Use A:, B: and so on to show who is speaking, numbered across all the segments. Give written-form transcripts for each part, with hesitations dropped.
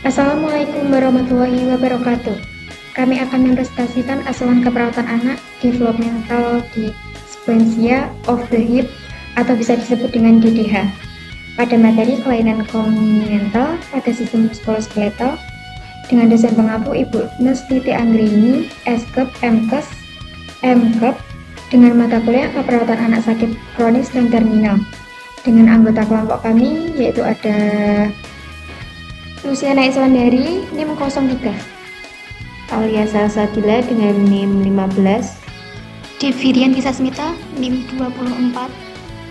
A: Assalamualaikum warahmatullahi wabarakatuh. Kami akan mempresentasikan asuhan keperawatan anak developmental dysplasia of the hip atau bisa disebut dengan DDH. Pada materi kelainan kongenital pada sistem muskuloskeletal dengan dosen pengampu Ibu Nes Titi Anggraini, SKEP, MKes, MKep dengan mata kuliah keperawatan anak sakit kronis dan terminal. Dengan anggota kelompok kami yaitu ada Luciana Iswandari, NIM 03,
B: Aulia Salsabila dengan NIM 15,
A: Devirianti Sasmita, NIM 24.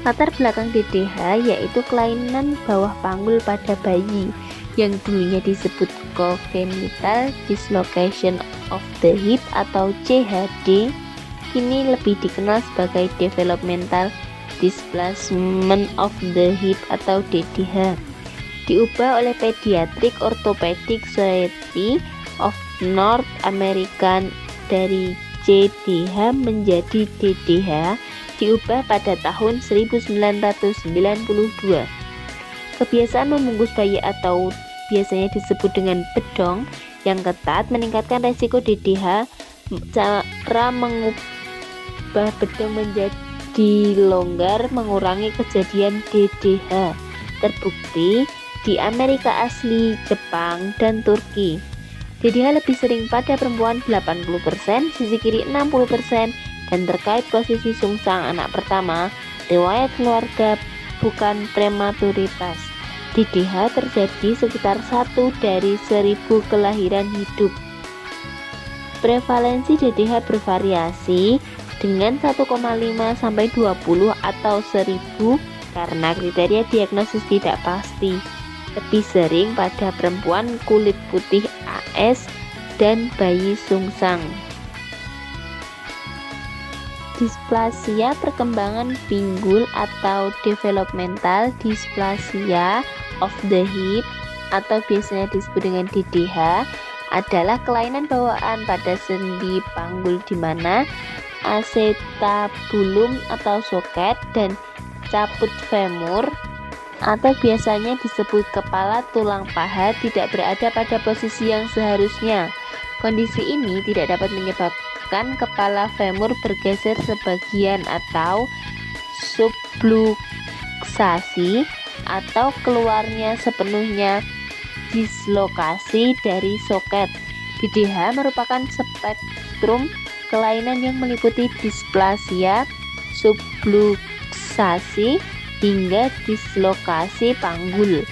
B: Latar belakang DDH yaitu kelainan bawah panggul pada bayi yang dulunya disebut congenital dislocation of the hip atau CHD, kini lebih dikenal sebagai developmental displacement of the hip atau DDH. Diubah oleh Pediatric Orthopedic Society of North America dari CDH menjadi DDH, diubah pada tahun 1992. Kebiasaan membungkus bayi atau biasanya disebut dengan bedong yang ketat meningkatkan resiko DDH. Cara mengubah bedong menjadi longgar mengurangi kejadian DDH. Terbukti di Amerika asli, Jepang, dan Turki. DDH lebih sering pada perempuan 80%, sisi kiri 60%, dan terkait posisi sungsang anak pertama, riwayat keluarga bukan prematuritas. DDH terjadi sekitar 1 dari 1000 kelahiran hidup. Prevalensi DDH bervariasi dengan 1,5 sampai 20 atau 1000 karena kriteria diagnosis tidak pasti. Lebih sering pada perempuan kulit putih AS dan bayi sungsang. Displasia perkembangan pinggul atau developmental dysplasia of the hip atau biasanya disebut dengan DDH adalah kelainan bawaan pada sendi panggul di mana acetabulum atau soket dan caput femur atau biasanya disebut kepala tulang paha tidak berada pada posisi yang seharusnya. Kondisi ini tidak dapat menyebabkan kepala femur bergeser sebagian atau subluksasi atau keluarnya sepenuhnya dislokasi dari soket. DDH merupakan spektrum kelainan yang meliputi displasia, subluksasi, hingga dislokasi panggul.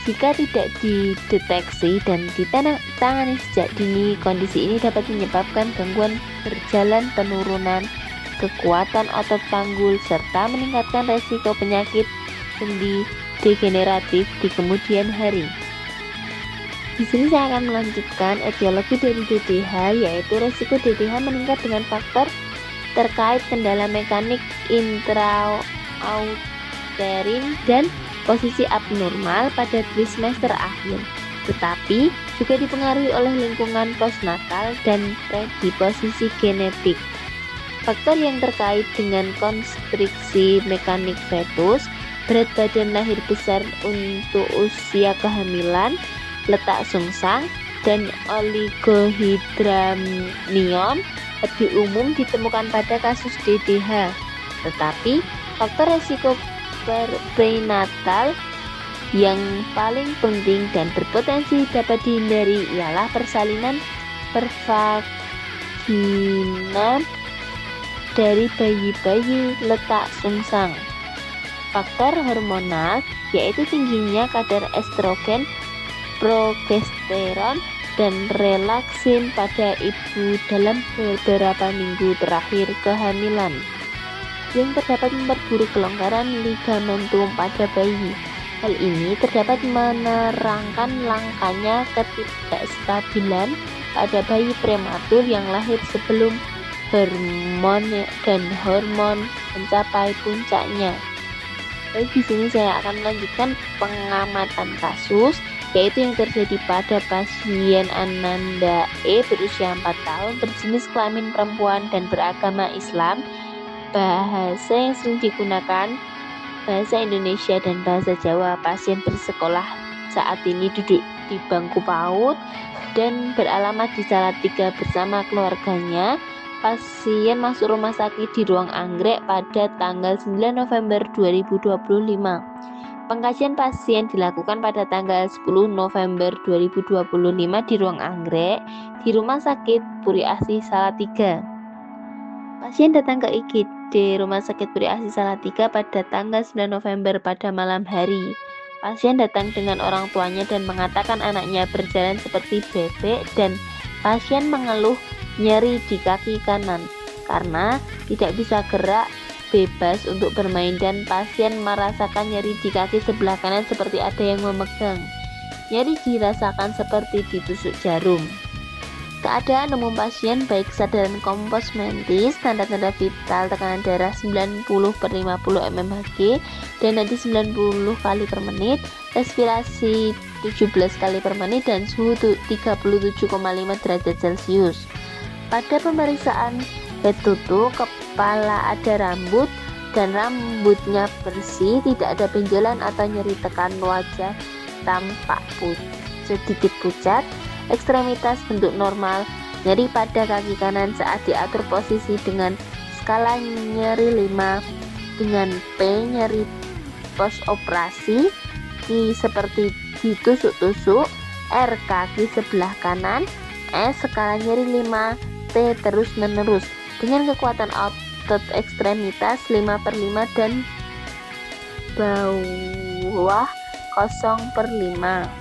B: Jika tidak dideteksi dan ditangani sejak dini, kondisi ini dapat menyebabkan gangguan berjalan, penurunan kekuatan otot panggul, serta meningkatkan resiko penyakit sendi degeneratif di kemudian hari. Di sini saya akan melanjutkan etiologi dari DDH, yaitu resiko DDH meningkat dengan faktor terkait kendala mekanik intrauterin dan posisi abnormal pada trimester akhir, tetapi juga dipengaruhi oleh lingkungan postnatal dan predisposisi genetik. Faktor yang terkait dengan konstriksi mekanik fetus, berat badan lahir besar untuk usia kehamilan, letak sungsang, dan oligohydramnion lebih umum ditemukan pada kasus DDH. Tetapi faktor resiko prenatal yang paling penting dan berpotensi dapat dihindari ialah persalinan pervagina dari bayi-bayi letak sungsang. Faktor hormonal yaitu tingginya kadar estrogen, progesteron, dan relaksin pada ibu dalam beberapa minggu terakhir kehamilan yang terdapat memperburuk kelonggaran ligamentum pada bayi. Hal ini terdapat menerangkan langkanya ketidakstabilan pada bayi prematur yang lahir sebelum hormon mencapai puncaknya. Baik, di sini saya akan melanjutkan pengamatan kasus, yaitu yang terjadi pada pasien Ananda E berusia 4 tahun, berjenis kelamin perempuan dan beragama Islam. Bahasa yang sering digunakan bahasa Indonesia dan bahasa Jawa. Pasien bersekolah saat ini duduk di bangku PAUD dan beralamat di Salatiga bersama keluarganya. Pasien masuk rumah sakit di ruang anggrek pada tanggal 9 November 2025. Pengkajian pasien dilakukan pada tanggal 10 November 2025 di ruang anggrek di Rumah Sakit Puri Asih Salatiga. Pasien datang ke IGD Rumah Sakit Puri Asih Salatiga pada tanggal 9 November pada malam hari. Pasien datang dengan orang tuanya dan mengatakan anaknya berjalan seperti bebek dan pasien mengeluh nyeri di kaki kanan karena tidak bisa gerak bebas untuk bermain dan pasien merasakan nyeri di kaki sebelah kanan seperti ada yang memegang. Nyeri dirasakan seperti ditusuk jarum. Keadaan umum pasien baik kesadaran kompos mentis, tanda-tanda vital, tekanan darah 90/50 mmHg dan nadi 90 kali per menit, respirasi 17 kali per menit dan suhu 37,5 derajat Celcius. Pada pemeriksaan head to toe, kepala ada rambut dan rambutnya bersih, tidak ada benjolan atau nyeri tekan, wajah tampak sedikit pucat, ekstremitas bentuk normal, nyeri pada kaki kanan saat diatur posisi dengan skala nyeri 5 dengan P nyeri pos operasi, Q seperti ditusuk-tusuk, R kaki sebelah kanan, S skala nyeri 5, T terus menerus dengan kekuatan otot ekstremitas 5/5 dan bawah 0/5.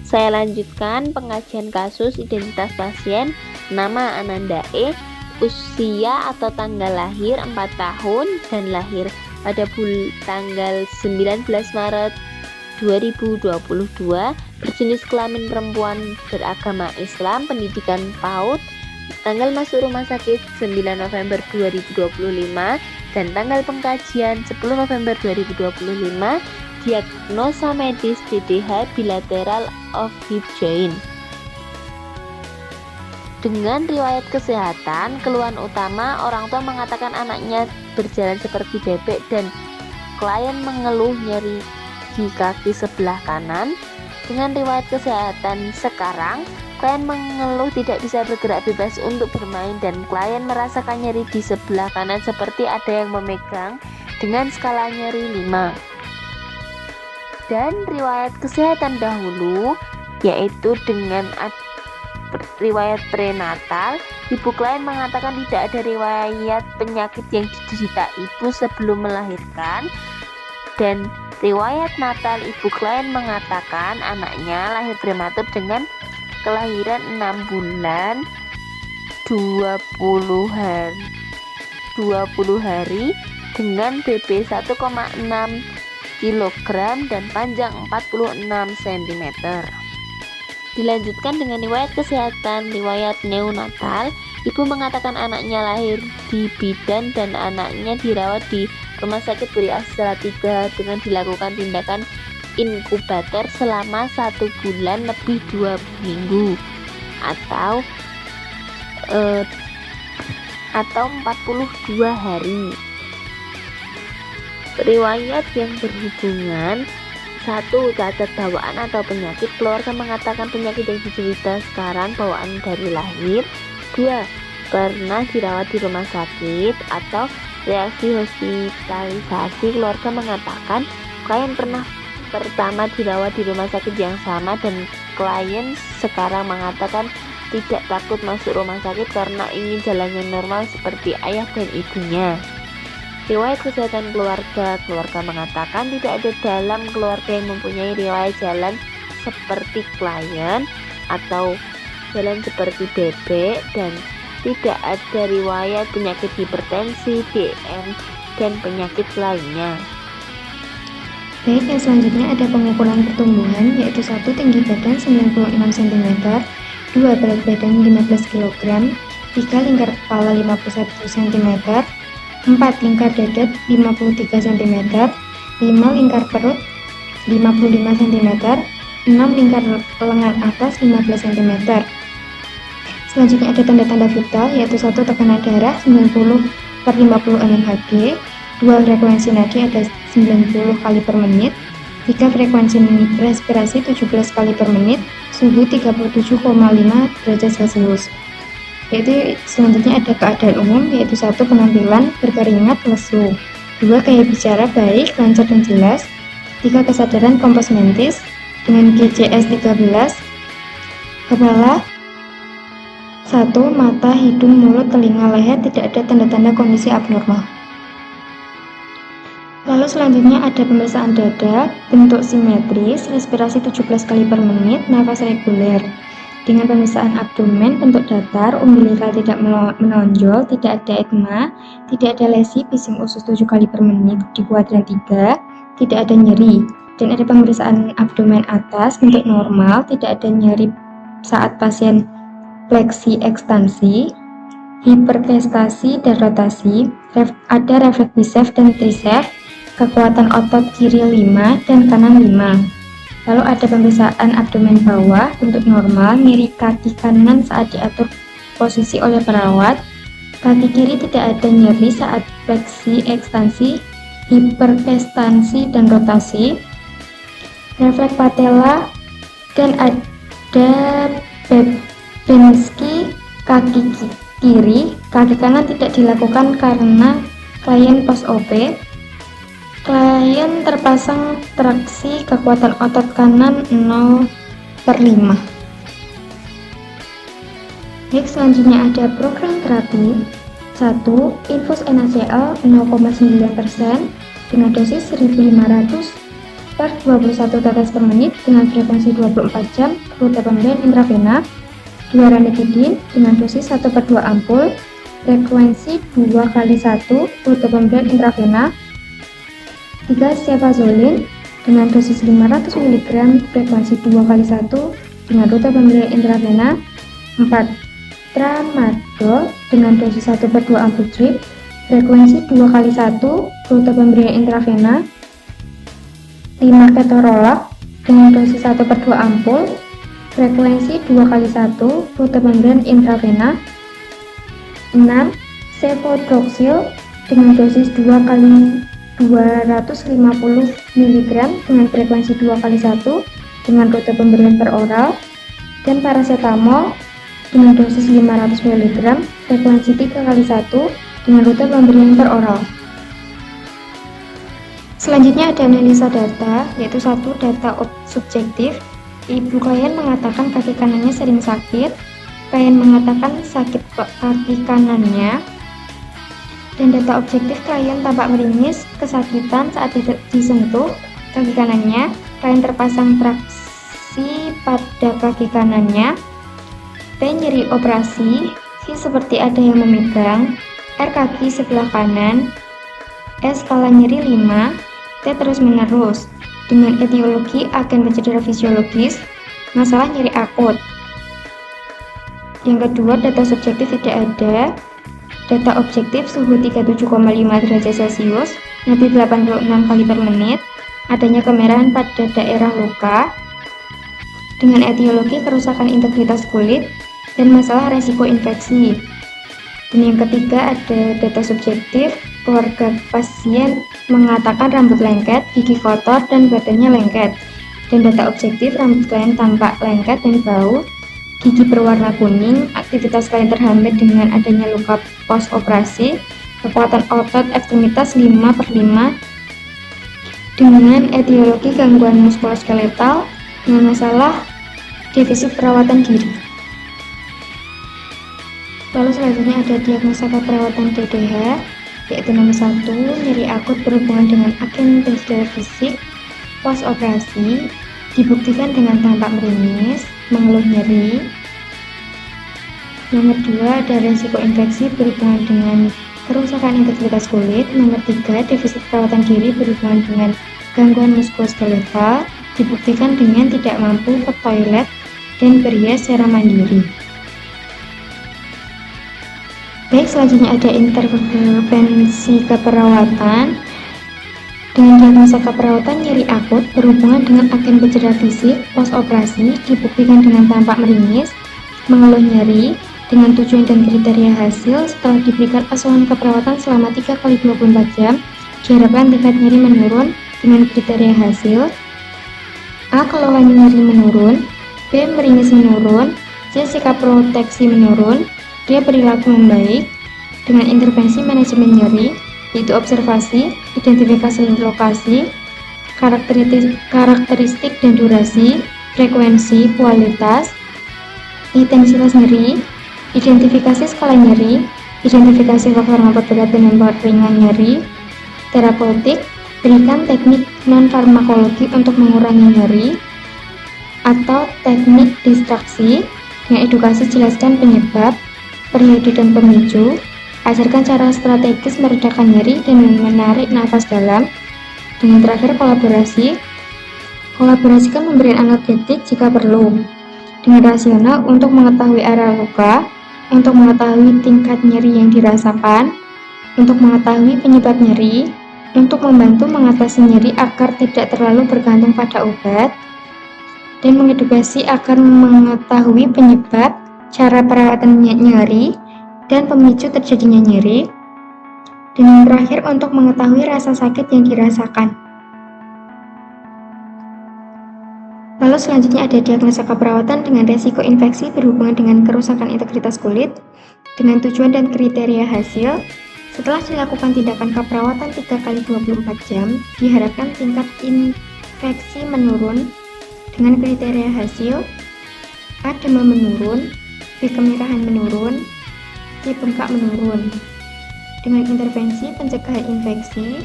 B: Saya lanjutkan pengajian kasus identitas pasien. Nama Ananda E, usia atau tanggal lahir 4 tahun dan lahir pada tanggal 19 Maret 2022, berjenis kelamin perempuan, beragama Islam, pendidikan PAUD, tanggal masuk rumah sakit 9 November 2025 dan tanggal pengkajian 10 November 2025, diagnosa medis DDH bilateral of hip joint. Dengan riwayat kesehatan, keluhan utama orang tua mengatakan anaknya berjalan seperti bebek dan klien mengeluh nyeri di kaki sebelah kanan. Dengan riwayat kesehatan sekarang, klien mengeluh tidak bisa bergerak bebas untuk bermain dan klien merasakan nyeri di sebelah kanan seperti ada yang memegang dengan skala nyeri 5. Dan riwayat kesehatan dahulu, yaitu dengan riwayat prenatal, ibu klien mengatakan tidak ada riwayat penyakit yang diderita ibu sebelum melahirkan, dan riwayat natal ibu klien mengatakan anaknya lahir prematur dengan kelahiran 6 bulan 20 hari dengan BB 1,6 kg dan panjang 46 cm. Dilanjutkan dengan riwayat kesehatan, riwayat neonatal, ibu mengatakan anaknya lahir di bidan dan anaknya dirawat di Rumah Sakit Puri Asih Salatiga dengan dilakukan tindakan inkubator selama 1 bulan lebih 2 minggu atau 42 hari. Riwayat yang berhubungan: 1. Cacat bawaan atau penyakit, keluarga mengatakan penyakit yang diderita sekarang bawaan dari lahir. 2. Pernah dirawat di rumah sakit atau reaksi hospitalisasi, keluarga mengatakan klien pernah pertama dirawat di rumah sakit yang sama dan klien sekarang mengatakan tidak takut masuk rumah sakit karena ingin jalannya normal seperti ayah dan ibunya. Riwayat kesehatan keluarga, keluarga mengatakan tidak ada dalam keluarga yang mempunyai riwayat jalan seperti klien atau jalan seperti bebek dan tidak ada riwayat penyakit hipertensi, DM, dan penyakit lainnya.
A: Baik, yang selanjutnya ada pengukuran pertumbuhan, yaitu 1. Tinggi badan 96 cm, 2. Berat badan 15 kg, 3. Lingkar kepala 51 cm, 4. Lingkar dada 53 cm, 5. Lingkar perut 55 cm, 6. Lingkar lengan atas 15 cm. Selanjutnya ada tanda-tanda vital, yaitu 1. Tekanan darah 90/50 mmHg, 2. Frekuensi nadi ada 90 kali per menit, Jika frekuensi respirasi 17 kali per menit, suhu 37,5 derajat Celcius. Yaitu selanjutnya ada keadaan umum, yaitu 1. Penampilan berkeringat lesu, 2. Gaya bicara baik, lancar dan jelas, 3. Kesadaran kompos mentis dengan GCS 13, kepala 1. Mata, hidung, mulut, telinga, leher tidak ada tanda-tanda kondisi abnormal. Lalu selanjutnya ada pemeriksaan dada, bentuk simetris, respirasi 17 kali per menit, nafas reguler. Dengan pemeriksaan abdomen, bentuk datar, umbilical tidak menonjol, tidak ada ekma, tidak ada lesi, bising usus 7 kali per menit di kuadran 3, tidak ada nyeri. Dan ada pemeriksaan abdomen atas, bentuk normal, tidak ada nyeri saat pasien fleksi ekstansi, hiperkestasi dan rotasi, ada refleks biceps dan triceps, kekuatan otot kiri 5 dan kanan 5. Lalu ada pemeriksaan abdomen bawah, bentuk normal, nyeri kaki kanan saat diatur posisi oleh perawat, kaki kiri tidak ada nyeri saat fleksi ekstansi, hiperkestasi dan rotasi, refleks patella, dan ada Babinski kaki kiri, kaki kanan tidak dilakukan karena klien post-OP. Klien terpasang traksi kekuatan otot kanan 0/5. Baik, selanjutnya ada program terapi. 1. Infus NaCl 0,9% dengan dosis 1500 per 21 tetes per menit dengan frekuensi 24 jam, rute pemberian intravena. 2. Ranitidin dengan dosis 1/2 ampul, frekuensi 2 kali 1, rute pemberian intravena. 3. Cefazolin dengan dosis 500 mg, frekuensi 2 kali 1 dengan rute pemberian intravena. 4. Tramadol dengan dosis 1/2 ampul drip, frekuensi 2 kali 1, rute pemberian intravena. 5. Ketorolac dengan dosis 1/2 ampul, frekuensi 2 kali 1, rute pemberian intravena. 6. Cefodroxil dengan dosis 2 kali 250 mg dengan frekuensi 2 kali 1 dengan rute pemberian per oral. Dan paracetamol dengan dosis 500 mg, frekuensi 3 kali 1 dengan rute pemberian per oral. Selanjutnya ada analisa data, yaitu 1. Data subjektif. Ibu klien mengatakan kaki kanannya sering sakit, klien mengatakan sakit kaki kanannya. Dan data objektif, klien tampak meringis, kesakitan saat disentuh kaki kanannya, klien terpasang traksi pada kaki kanannya. T. Nyeri operasi, V. Seperti ada yang memegang, R. Kaki sebelah kanan, S. Skala nyeri 5, T. Terus menerus. Dengan etiologi agen pencedera fisiologis, masalah nyeri akut. Yang kedua, data subjektif tidak ada. Data objektif, suhu 37,5 derajat Celcius, nyeri 86 kali per menit, adanya kemerahan pada daerah luka. Dengan etiologi kerusakan integritas kulit dan masalah resiko infeksi. Dan yang ketiga ada data subjektif, keluarga pasien mengatakan rambut lengket, gigi kotor, dan badannya lengket. Dan data objektif, rambut klien tampak lengket dan bau, gigi berwarna kuning, aktivitas klien terhambat dengan adanya luka pos operasi, kekuatan otot ekstremitas 5/5, dengan etiologi gangguan muskuloskeletal, dengan masalah defisit perawatan diri. Lalu selanjutnya ada diagnosa keperawatan DDH, yaitu nomor 1, nyeri akut berhubungan dengan agen pencedera fisik, pos operasi, dibuktikan dengan tampak meringis, mengeluh nyeri. Nomor 2, ada resiko infeksi berhubungan dengan kerusakan integritas kulit. Nomor 3, defisit perawatan diri berhubungan dengan gangguan muskuloskeletal, dibuktikan dengan tidak mampu ke toilet dan berhias secara mandiri. Baik, selanjutnya ada intervensi keperawatan. Dengan diagnosa keperawatan nyeri akut berhubungan dengan agen pencedera fisik, pos operasi, dibuktikan dengan tampak meringis, mengeluh nyeri. Dengan tujuan dan kriteria hasil, setelah diberikan asuhan keperawatan selama 3 kali 24 jam, diharapkan tingkat nyeri menurun. Dengan kriteria hasil, A. Keluhan nyeri menurun, B. meringis menurun, C. sikap proteksi menurun, D. perilaku membaik. Dengan intervensi manajemen nyeri, yaitu observasi, identifikasi lokasi, karakteristik dan durasi, frekuensi, kualitas, intensitas nyeri, identifikasi skala nyeri, identifikasi farmakoberat dan ringan nyeri, terapeutik, berikan teknik non-farmakologi untuk mengurangi nyeri, atau teknik distraksi. Yang edukasi, jelaskan penyebab, periode dan pemicu, ajarkan cara strategis meredakan nyeri dan menarik nafas dalam. Dengan terakhir, kolaborasi, kolaborasikan pemberian analgetik jika perlu. Dengan rasional, untuk mengetahui area luka, untuk mengetahui tingkat nyeri yang dirasakan, untuk mengetahui penyebab nyeri, untuk membantu mengatasi nyeri agar tidak terlalu bergantung pada obat, dan mengedukasi agar mengetahui penyebab, cara perawatan nyeri, dan pemicu terjadinya nyeri. Dan yang terakhir, untuk mengetahui rasa sakit yang dirasakan. Lalu selanjutnya ada diagnosa keperawatan dengan resiko infeksi berhubungan dengan kerusakan integritas kulit, dengan tujuan dan kriteria hasil. Setelah dilakukan tindakan keperawatan 3x24 jam, diharapkan tingkat infeksi menurun. Dengan kriteria hasil, A. demam menurun, B. kemerahan menurun, C. bengkak menurun. Dengan intervensi pencegahan infeksi,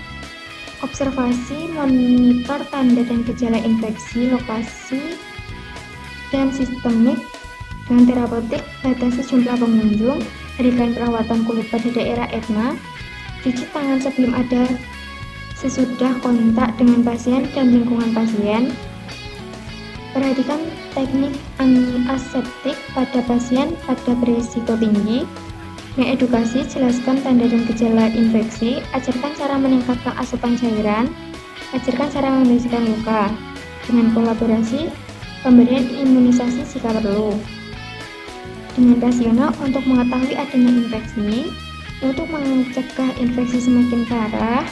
A: observasi, monitor tanda dan gejala infeksi, lokasi, dan sistemik. Dengan terapeutik, batasi jumlah pengunjung, berikan perawatan kulit pada daerah ekma, cuci tangan sebelum ada sesudah kontak dengan pasien dan lingkungan pasien. Perhatikan teknik aseptik pada pasien pada berisiko tinggi. Yang edukasi, jelaskan tanda dan gejala infeksi, ajarkan cara meningkatkan asupan cairan, ajarkan cara membersihkan luka. Dengan kolaborasi, pemberian imunisasi jika perlu. Dengan rasional, untuk mengetahui adanya infeksi, untuk mencegah infeksi semakin parah,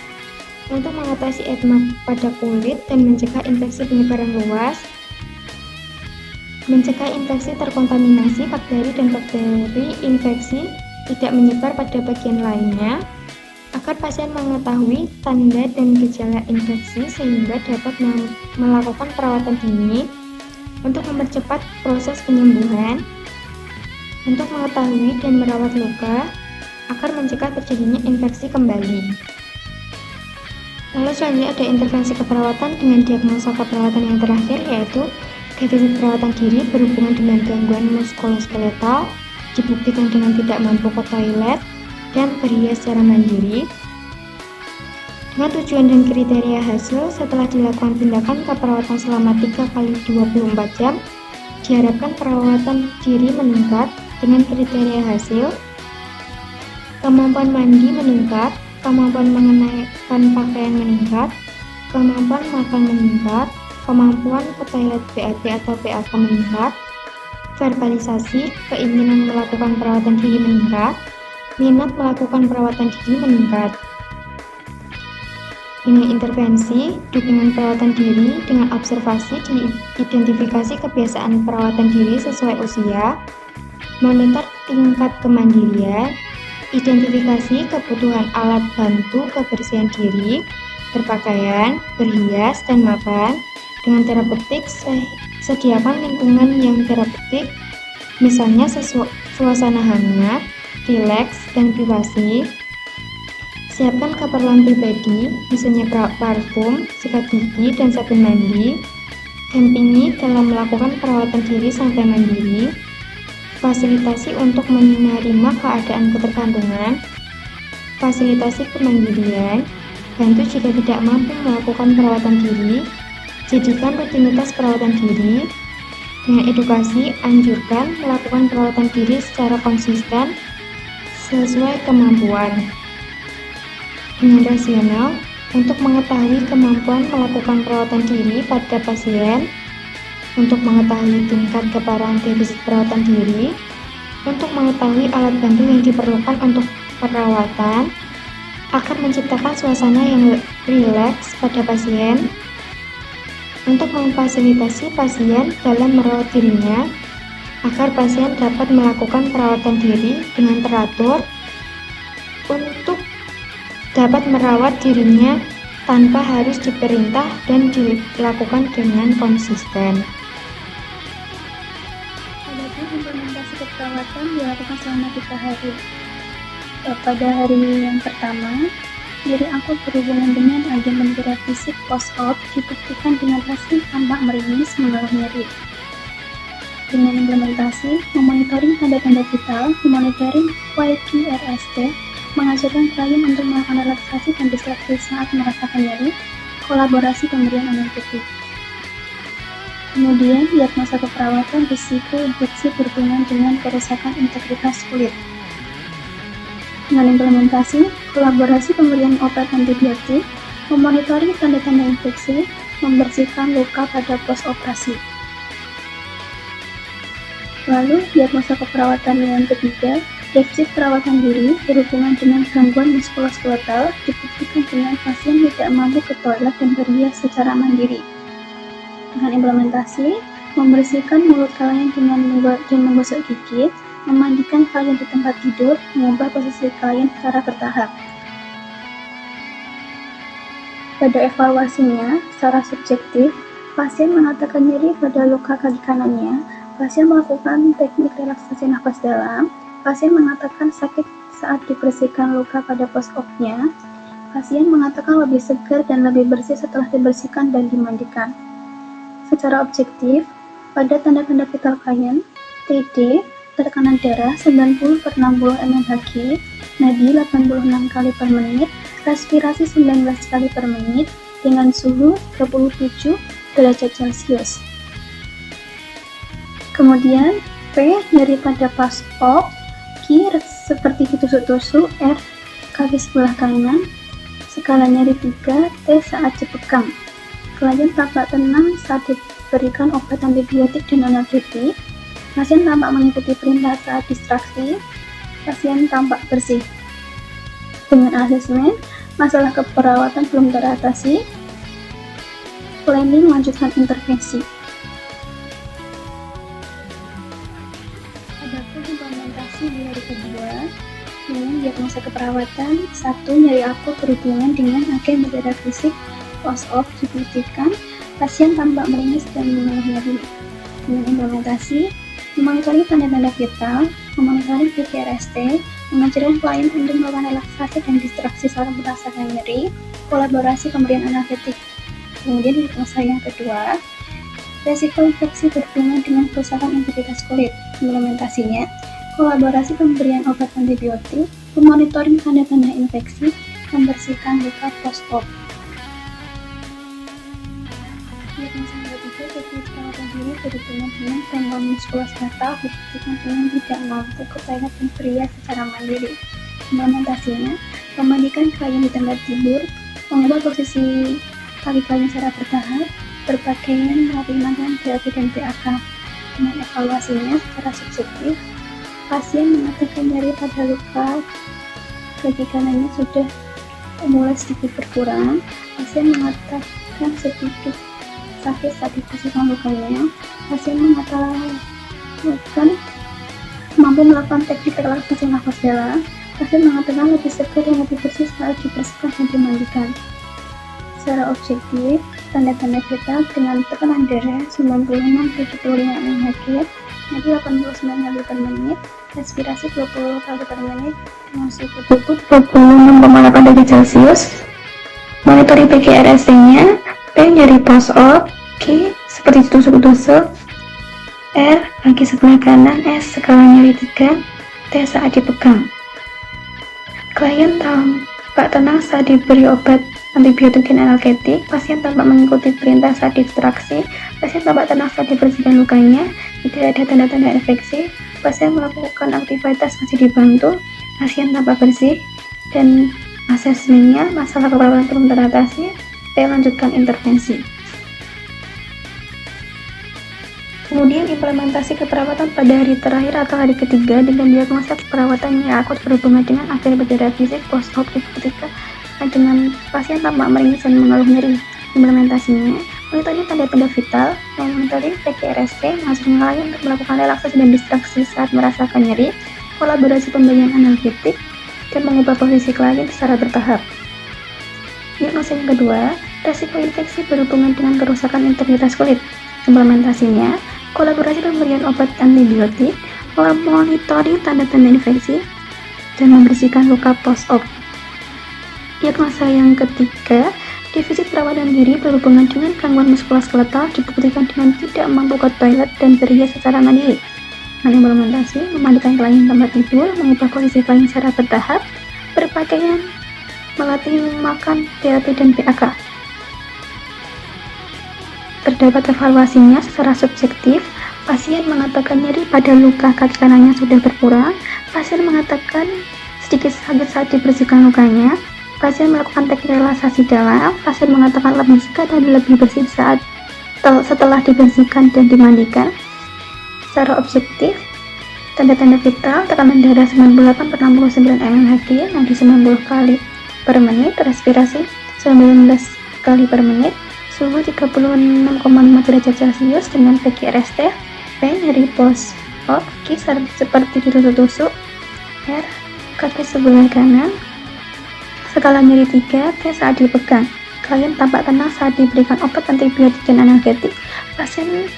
A: untuk mengatasi ekma pada kulit dan mencegah infeksi penyebaran luas, mencegah infeksi terkontaminasi bakteri dan bakteri infeksi tidak menyebar pada bagian lainnya, agar pasien mengetahui tanda dan gejala infeksi sehingga dapat melakukan perawatan dini untuk mempercepat proses penyembuhan, untuk mengetahui dan merawat luka agar mencegah terjadinya infeksi kembali. Lalu selanjutnya ada intervensi keperawatan dengan diagnosa keperawatan yang terakhir, yaitu defisit perawatan diri berhubungan dengan gangguan muskuloskeletal, dibuktikan dengan tidak mampu ke toilet dan berhias secara mandiri. Dengan tujuan dan kriteria hasil, setelah dilakukan tindakan keperawatan selama 3x24 jam, diharapkan perawatan diri meningkat. Dengan kriteria hasil, kemampuan mandi meningkat, kemampuan mengenakan pakaian meningkat, kemampuan makan meningkat, kemampuan ke toilet BAB atau PAK meningkat, verbalisasi, keinginan melakukan perawatan diri meningkat, minat melakukan perawatan diri meningkat. Dengan intervensi, dukungan perawatan diri dengan observasi, diidentifikasi kebiasaan perawatan diri sesuai usia, monitor tingkat kemandirian, identifikasi kebutuhan alat bantu kebersihan diri, berpakaian, berhias, dan makan. Dengan terapeutik, sediakan lingkungan yang terapeutik, misalnya suasana hangat, rileks, dan privasi. Siapkan keperluan pribadi, misalnya parfum, sikat gigi, dan sabun mandi. Dampingi dalam melakukan perawatan diri sampai mandiri. Fasilitasi untuk menerima keadaan ketergantungan. Fasilitasi kemandirian. Bantu jika tidak mampu melakukan perawatan diri. Jadikan rutinitas perawatan diri. Dengan edukasi, anjurkan melakukan perawatan diri secara konsisten sesuai kemampuan. Dengan rasional, untuk mengetahui kemampuan melakukan perawatan diri pada pasien, untuk mengetahui tingkat keparahan defisit perawatan diri, untuk mengetahui alat bantu yang diperlukan untuk perawatan, agar menciptakan suasana yang rileks pada pasien, untuk memfasilitasi pasien dalam merawat dirinya agar pasien dapat melakukan perawatan diri dengan teratur untuk dapat merawat dirinya tanpa harus diperintah dan dilakukan dengan konsisten.
C: Adapun implementasi keperawatan dilakukan selama 3 hari. Pada hari yang pertama, nyeri akut berhubungan dengan agen penggerak fisik post-op dibuktikan dengan hasil tampak meringis, mengeluh nyeri. Dengan implementasi, memonitoring tanda-tanda vital, memonitoring YQRST, mengajarkan klien untuk melakukan relaksasi dan distraksi saat merasakan nyeri, kolaborasi pemberian analgetik. Kemudian, diagnosa keperawatan risiko infeksi berhubungan dengan kerusakan integritas kulit. Dengan implementasi, kolaborasi pemberian obat antibiotik, memonitoring tanda-tanda infeksi, membersihkan luka pada pos-operasi. Lalu, diagnosa keperawatan yang ketiga, defisit perawatan diri berhubungan dengan gangguan muskuloskeletal dibuktikan dengan pasien tidak mampu ke toilet dan berhias secara mandiri. Dengan implementasi, membersihkan mulut klien dengan menggosok gigi, memandikan klien di tempat tidur, mengubah posisi klien secara bertahap. Pada evaluasinya, secara subjektif, pasien mengatakan nyeri pada luka kaki kanannya, pasien melakukan teknik relaksasi nafas dalam, pasien mengatakan sakit saat dibersihkan luka pada post-op-nya, pasien mengatakan lebih segar dan lebih bersih setelah dibersihkan dan dimandikan. Secara objektif, pada tanda-tanda vital klien, TD, tekanan darah 90/60 mmHg, nadi 86 kali per menit, respirasi 19 kali per menit, dengan suhu 27 derajat Celcius. Kemudian, P, nyeri pada post-op, Q, seperti ditusuk-tusuk, R, kaki sebelah kanan, skala nyeri 3, T saat dipegang. Klien tampak tenang saat diberikan obat antibiotik dan analgetik, pasien tampak mengikuti perintah saat distraksi, pasien tampak bersih. Dengan asesmen, masalah keperawatan belum teratasi, planning melanjutkan intervensi. Adapun implementasi di hari kedua, dengan diagnosa keperawatan, 1. Nyeri akut berhubungan dengan agen penggerak fisik post-op dibuktikan, pasien tampak meringis dan mengeluh nyeri. Dengan implementasi, memonitoring tanda-tanda vital, memonitoring YQRST, mengajarkan klien untuk melakukan relaksasi dan distraksi saat merasakan nyeri, kolaborasi pemberian analgetik. Kemudian diagnosa yang kedua, resiko infeksi berhubungan dengan kerusakan integritas kulit. Implementasinya, kolaborasi pemberian obat antibiotik, memonitoring tanda-tanda infeksi, membersihkan luka post-op. Diagnosa yang ketiga, defisit perawatan diri berhubungan dengan gangguan muskuloskeletal dibuktikan dengan tidak mampu ke toilet dan berhias secara mandiri. Implementasinya, memandikan klien di tempat tidur, mengubah posisi kaki klien secara bertahap, berpakaian rapi dengan BAB dan BAK. Dengan evaluasinya secara subjektif, pasien mengatakan nyeri pada luka kaki kanannya sudah mulai sedikit berkurang, pasien mengatakan sedikit sakit saat dibersihkan lukanya, pasien mengatakan mampu melakukan teknik relaksasi nafas dalam, pasien mengatakan lebih segar dan lebih bersih saat dibersihkan dan dimandikan. Secara objektif, tanda-tanda vital dengan tekanan darah 96/75 mmHg, nadi 89 kali per menit, respirasi 20 kali per menit, dengan suhu tubuh 26,8 derajat Celcius, monitoring YQRST-nya, P, nyeri post-op, Q, seperti ditusuk-tusuk, R, kaki sebelah kanan, S, skala nyeri 3, T saat dipegang. Klien tampak tenang saat diberi obat antibiotik dan analgetik, pasien tampak mengikuti perintah saat distraksi, pasien tampak tenang saat dibersihkan lukanya, tidak ada tanda-tanda infeksi, pasien melakukan aktivitas masih dibantu, pasien tampak bersih, dan asesmennya masalah keperawatan belum teratasi, T, lanjutkan intervensi. Kemudian implementasi keperawatan pada hari terakhir atau hari ketiga dengan diagnosa keperawatan yang akut berhubungan dengan agen penggerak fisik post-op dibuktikan dengan pasien tampak meringis dan mengeluh nyeri. Implementasinya, Monitoring tanda-tanda vital, monitoring PKRST, menghasilkan klien untuk melakukan relaksasi dan distraksi saat merasakan nyeri, kolaborasi pemberian analgetik, dan mengubah posisi klien secara bertahap. Diagnosa yang kedua, resiko infeksi berhubungan dengan kerusakan integritas kulit. Implementasinya, kolaborasi pemberian obat antibiotik, monitoring tanda-tanda infeksi, dan membersihkan luka post-op. Diagnosa yang ketiga, defisit perawatan diri berhubungan dengan gangguan muskuloskeletal dibuktikan dengan tidak mampu ke toilet dan berhias secara mandiri. Implementasi, memandikan klien tempat tidur, mengubah posisi klien secara bertahap, berpakaian, melatih makan, terapi, dan PAK. Terdapat evaluasinya secara subjektif, pasien mengatakan nyeri pada luka kaki kanannya sudah berkurang, pasien mengatakan sedikit sakit saat dibersihkan lukanya, pasien melakukan teknik relaksasi dalam, pasien mengatakan lebih segar dan lebih bersih setelah dibersihkan dan dimandikan. Secara objektif, tanda-tanda vital, tekanan darah 98 per 69 mmHg, nadi 90 kali per menit, respirasi 19 kali per menit, suhu 36,5 derajat Celcius dengan PKRST, pain nyeri post-op, kisar seperti ditusuk-tusuk, R, kaki sebelah kanan, skala nyeri 3, T saat dipegang. Klien tampak tenang saat diberikan obat antibiotik dan analgetik. Pasien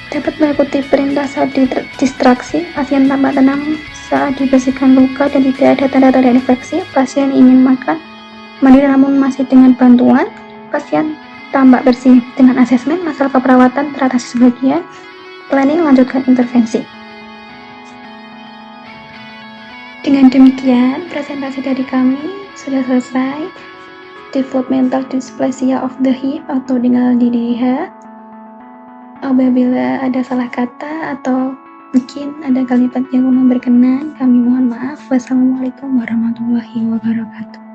C: dapat mengikuti perintah saat distraksi. Pasien tampak tenang saat dibersihkan luka dan tidak ada tanda-tanda infeksi. Pasien ingin makan, mandi namun masih dengan bantuan. Pasien tampak bersih. Dengan asesmen masalah perawatan teratasi sebagian. Planning lanjutkan intervensi. Dengan demikian, presentasi dari kami sudah selesai. Developmental dysplasia of the hip atau dikenal DDH. Apabila ada salah kata atau mungkin ada kalimat yang kurang berkenan, kami mohon maaf. Wassalamualaikum warahmatullahi wabarakatuh.